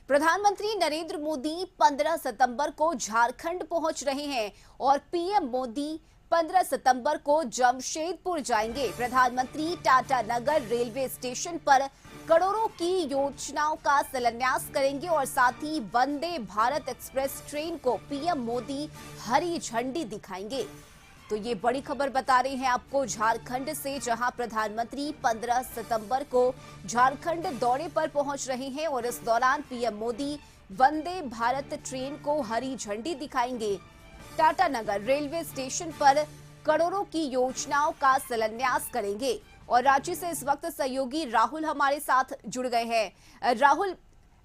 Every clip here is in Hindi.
प्रधानमंत्री नरेंद्र मोदी 15 सितंबर को झारखंड पहुंच रहे हैं और पीएम मोदी 15 सितंबर को जमशेदपुर जाएंगे। प्रधानमंत्री टाटा नगर रेलवे स्टेशन पर करोड़ों की योजनाओं का शिलान्यास करेंगे और साथ ही वंदे भारत एक्सप्रेस ट्रेन को पीएम मोदी हरी झंडी दिखाएंगे। तो ये बड़ी खबर बता रहे हैं आपको झारखंड से, जहां प्रधानमंत्री 15 सितंबर को झारखंड दौरे पर पहुंच रहे हैं और इस दौरान पीएम मोदी वंदे भारत ट्रेन को हरी झंडी दिखाएंगे। टाटा नगर रेलवे स्टेशन पर करोड़ों की योजनाओं का शिलान्यास करेंगे। और रांची से इस वक्त सहयोगी राहुल हमारे साथ जुड़ गए हैं। राहुल,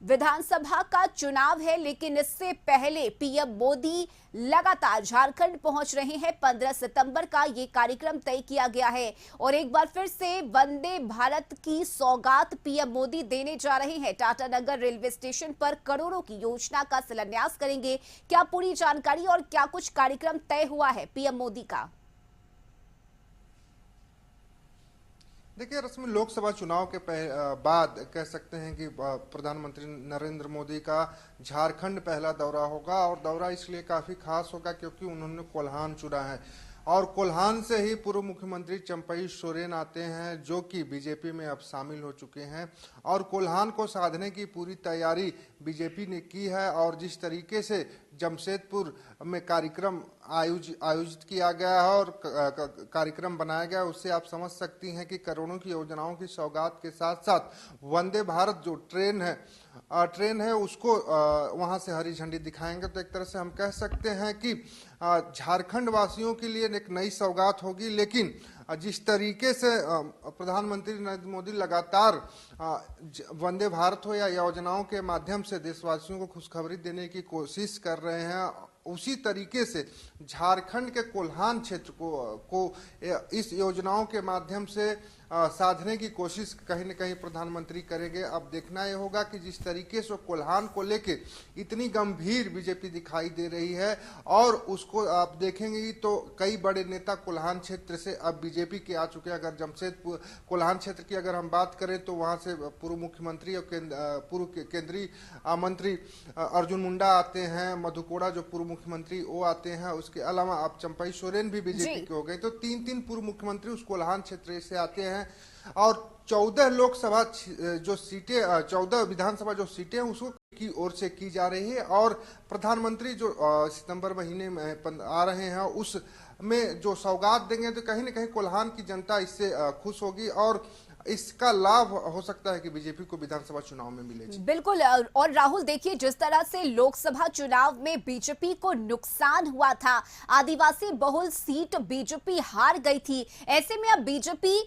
विधानसभा का चुनाव है, लेकिन इससे पहले पीएम मोदी लगातार झारखंड पहुंच रहे हैं। 15 सितंबर का ये कार्यक्रम तय किया गया है और एक बार फिर से वंदे भारत की सौगात पीएम मोदी देने जा रहे हैं। टाटा नगर रेलवे स्टेशन पर करोड़ों की योजना का शिलान्यास करेंगे। क्या पूरी जानकारी और क्या कुछ कार्यक्रम तय हुआ है पीएम मोदी का? देखिए रश्मि, लोकसभा चुनाव के बाद कह सकते हैं कि प्रधानमंत्री नरेंद्र मोदी का झारखंड पहला दौरा होगा और दौरा इसलिए काफ़ी खास होगा क्योंकि उन्होंने कोल्हान चुना है और कोल्हान से ही पूर्व मुख्यमंत्री चंपई सोरेन आते हैं जो कि बीजेपी में अब शामिल हो चुके हैं और कोल्हान को साधने की पूरी तैयारी बीजेपी ने की है। और जिस तरीके से जमशेदपुर में कार्यक्रम आयोजित किया गया है और कार्यक्रम बनाया गया है, उससे आप समझ सकती हैं कि करोड़ों की योजनाओं की सौगात के साथ साथ वंदे भारत जो ट्रेन है उसको वहां से हरी झंडी दिखाएंगे। तो एक तरह से हम कह सकते हैं कि झारखंड वासियों के लिए एक नई सौगात होगी। लेकिन जिस तरीके से प्रधानमंत्री नरेंद्र मोदी लगातार वंदे भारत हो या योजनाओं के माध्यम से देशवासियों को खुशखबरी देने की कोशिश कर रहे हैं, उसी तरीके से झारखंड के कोल्हान क्षेत्र को इस योजनाओं के माध्यम से साधने की कोशिश कहीं न कहीं प्रधानमंत्री करेंगे। अब देखना यह होगा कि जिस तरीके से कोल्हान को लेके इतनी गंभीर बीजेपी दिखाई दे रही है और उसको आप देखेंगे तो कई बड़े नेता कोल्हान क्षेत्र से अब बीजेपी के आ चुके हैं। अगर जमशेदपुर कोल्हान क्षेत्र की अगर हम बात करें तो वहां से पूर्व मुख्यमंत्री और पूर्व केंद्रीय मंत्री अर्जुन मुंडा आते हैं, मधु कोड़ा जो पूर्व मुख्यमंत्री वो आते हैं, उसके अलावा अब चंपई सोरेन भी बीजेपी के हो गए। तो तीन पूर्व मुख्यमंत्री उस कोल्हान क्षेत्र से आते हैं और 14 लोकसभा जो सीटें 14 विधानसभा जो सीटें उसको की ओर से की जा रही है और प्रधानमंत्री जो सितंबर महीने में आ रहे हैं उस में जो सौगात देंगे तो कहीं न कहीं कोल्हान की जनता इससे खुश होगी और इसका लाभ हो सकता है कि बीजेपी को विधानसभा चुनाव में मिले। बिल्कुल। और राहुल, देखिए जिस तरह से लोकसभा चुनाव में बीजेपी को नुकसान हुआ था, आदिवासी बहुल सीट बीजेपी हार गई थी, ऐसे में अब बीजेपी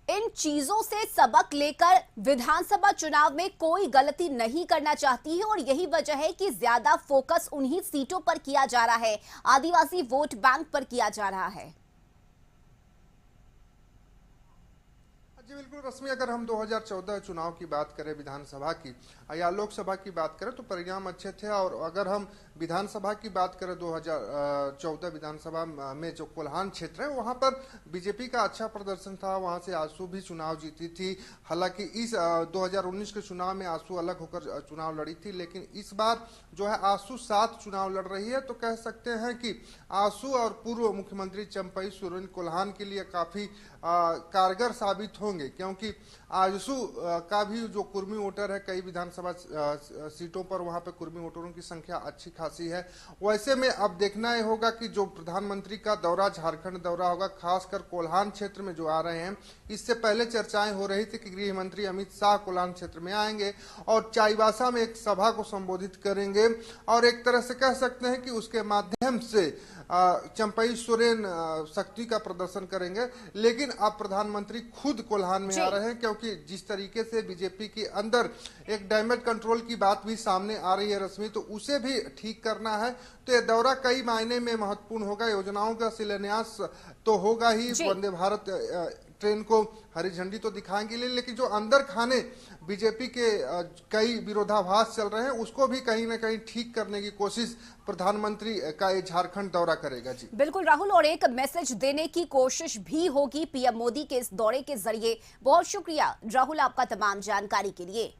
इन चीजों से सबक लेकर विधानसभा चुनाव में कोई गलती नहीं करना चाहती है और यही वजह है कि ज्यादा फोकस उन्हीं सीटों पर किया जा रहा है, आदिवासी वोट बैंक पर किया जा रहा है। जी बिल्कुल रश्मि, अगर हम 2014 चुनाव की बात करें विधानसभा की या लोकसभा की बात करें तो परिणाम अच्छे थे और अगर हम विधानसभा की बात करें 2014 विधानसभा में जो कोल्हान क्षेत्र है वहां पर बीजेपी का अच्छा प्रदर्शन था। वहां से आसू भी चुनाव जीती थी। हालांकि इस 2019 के चुनाव में आसू अलग होकर चुनाव लड़ी थी, लेकिन इस बार जो है आसू 7 चुनाव लड़ रही है। तो कह सकते हैं कि आसू और पूर्व मुख्यमंत्री चंपई सोरेन कोल्हान के लिए काफी कारगर साबित होंगे क्योंकि आजसू का भी जो कुर्मी वोटर है, कई विधानसभा सीटों पर वहां पे कुर्मी वोटरों की संख्या अच्छी खासी है। वैसे में अब देखना यह होगा कि जो प्रधानमंत्री का दौरा झारखंड दौरा होगा, खासकर कोल्हान क्षेत्र में जो आ रहे हैं, इससे पहले चर्चाएं हो रही थी कि गृह मंत्री अमित शाह कोल्हान क्षेत्र में आएंगे और चाईबासा में एक सभा को संबोधित करेंगे और एक तरह से कह सकते हैं कि उसके माध्यम से चंपई सोरेन शक्ति का प्रदर्शन करेंगे। लेकिन अब प्रधानमंत्री खुद कोल्हान में आ रहे हैं क्योंकि जिस तरीके से बीजेपी के अंदर एक डैमेज कंट्रोल की बात भी सामने आ रही है रश्मि, तो उसे भी ठीक करना है। तो ये दौरा कई मायने में महत्वपूर्ण होगा। योजनाओं का शिलान्यास तो होगा ही, वंदे भारत ट्रेन को हरी झंडी तो दिखाएंगे, लेकिन जो अंदर खाने बीजेपी के कई विरोधाभास चल रहे हैं उसको भी कहीं ना कहीं ठीक करने की कोशिश प्रधानमंत्री का ये झारखंड दौरा करेगा। जी बिल्कुल राहुल, और एक मैसेज देने की कोशिश भी होगी पीएम मोदी के इस दौरे के जरिए। बहुत शुक्रिया राहुल आपका तमाम जानकारी के लिए।